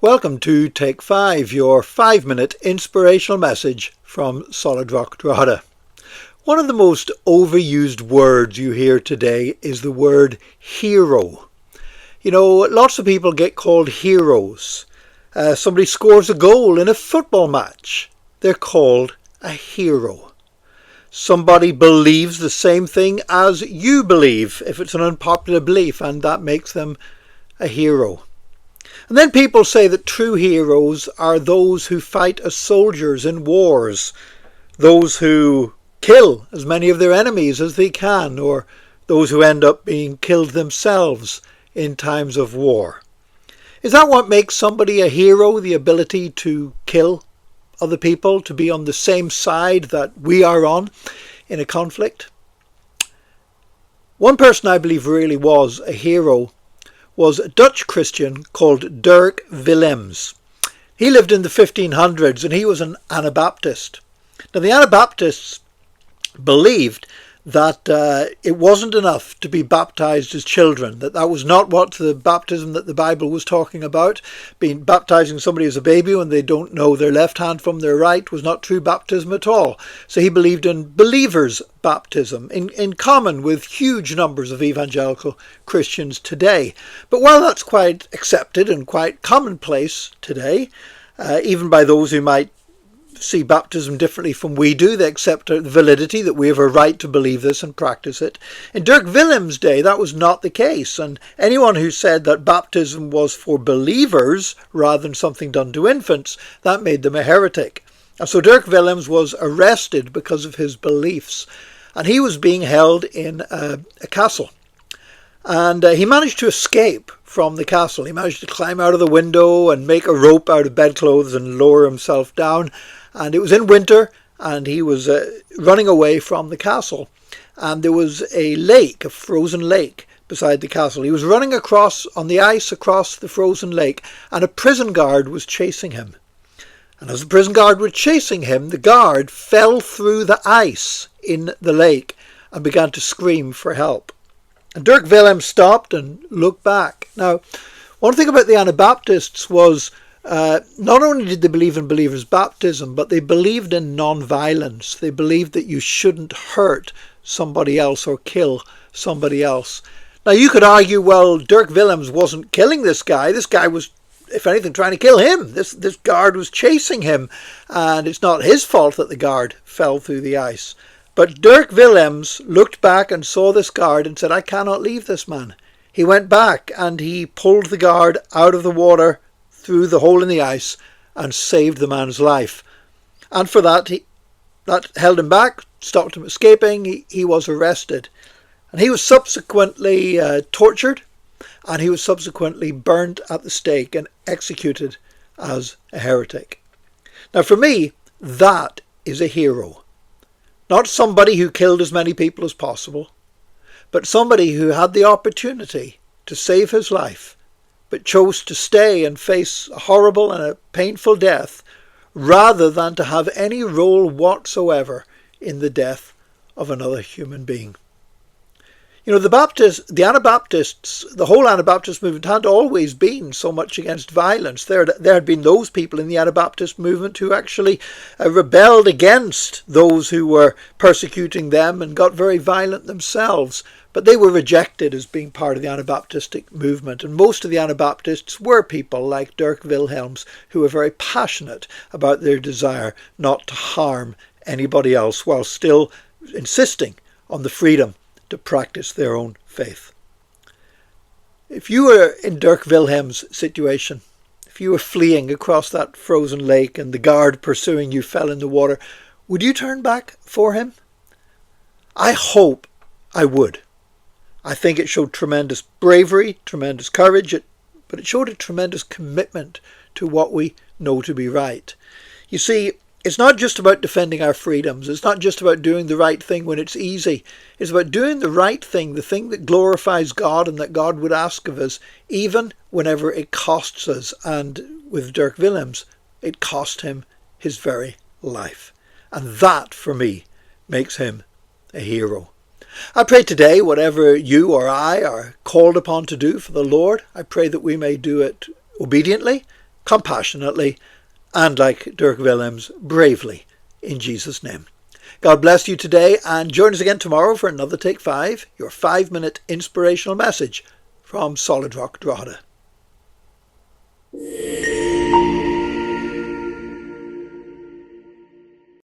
Welcome to Take 5, your 5-minute inspirational message from Solid Rock Drogheda. One of the most overused words you hear today is the word hero. You know, lots of people get called heroes. Somebody scores a goal in a football match. They're called a hero. Somebody believes the same thing as you believe, if it's an unpopular belief, and that makes them a hero. And then people say that true heroes are those who fight as soldiers in wars, those who kill as many of their enemies as they can, or those who end up being killed themselves in times of war. Is that what makes somebody a hero, the ability to kill other people, to be on the same side that we are on in a conflict? One person I believe really was a hero was a Dutch Christian called Dirk Willems. He lived in the 1500s and he was an Anabaptist. Now the Anabaptists believed that it wasn't enough to be baptized as children, that was not what the baptism that the Bible was talking about. Baptizing somebody as a baby when they don't know their left hand from their right was not true baptism at all. So he believed in believers' baptism, in common with huge numbers of evangelical Christians today. But while that's quite accepted and quite commonplace today, even by those who might see baptism differently from we do, they accept the validity that we have a right to believe this and practice it. In Dirk Willems' day, that was not the case, and anyone who said that baptism was for believers rather than something done to infants, that made them a heretic. And so Dirk Willems was arrested because of his beliefs, and he was being held in a castle. And he managed to escape from the castle. He managed to climb out of the window and make a rope out of bedclothes and lower himself down. And it was in winter, and he was running away from the castle. And there was a lake, a frozen lake, beside the castle. He was running across on the ice across the frozen lake, and a prison guard was chasing him. And as the prison guard was chasing him, the guard fell through the ice in the lake and began to scream for help. And Dirk Willems stopped and looked back. Now, one thing about the Anabaptists was not only did they believe in believers' baptism, but they believed in non-violence. They believed that you shouldn't hurt somebody else or kill somebody else. Now, you could argue, well, Dirk Willems wasn't killing this guy. This guy was, if anything, trying to kill him. This guard was chasing him, and it's not his fault that the guard fell through the ice. But Dirk Willems looked back and saw this guard and said, I cannot leave this man. He went back and he pulled the guard out of the water through the hole in the ice and saved the man's life. And for that, that held him back, stopped him escaping. He was arrested. And he was subsequently tortured, and he was subsequently burnt at the stake and executed as a heretic. Now for me, that is a hero. Not somebody who killed as many people as possible, but somebody who had the opportunity to save his life, but chose to stay and face a horrible and a painful death rather than to have any role whatsoever in the death of another human being. You know, the Anabaptists, the whole Anabaptist movement hadn't always been so much against violence. There had been those people in the Anabaptist movement who actually rebelled against those who were persecuting them and got very violent themselves. But they were rejected as being part of the Anabaptistic movement. And most of the Anabaptists were people like Dirk Willems who were very passionate about their desire not to harm anybody else while still insisting on the freedom to practice their own faith. If you were in Dirk Willems' situation, if you were fleeing across that frozen lake and the guard pursuing you fell in the water, would you turn back for him? I hope I would. I think it showed tremendous bravery, tremendous courage, but it showed a tremendous commitment to what we know to be right. You see, it's not just about defending our freedoms. It's not just about doing the right thing when it's easy. It's about doing the right thing, the thing that glorifies God and that God would ask of us, even whenever it costs us. And with Dirk Willems, it cost him his very life. And that, for me, makes him a hero. I pray today, whatever you or I are called upon to do for the Lord, I pray that we may do it obediently, compassionately, and like Dirk Willems, bravely, in Jesus' name. God bless you today, and join us again tomorrow for another Take 5, your 5-minute inspirational message from Solid Rock Drogheda.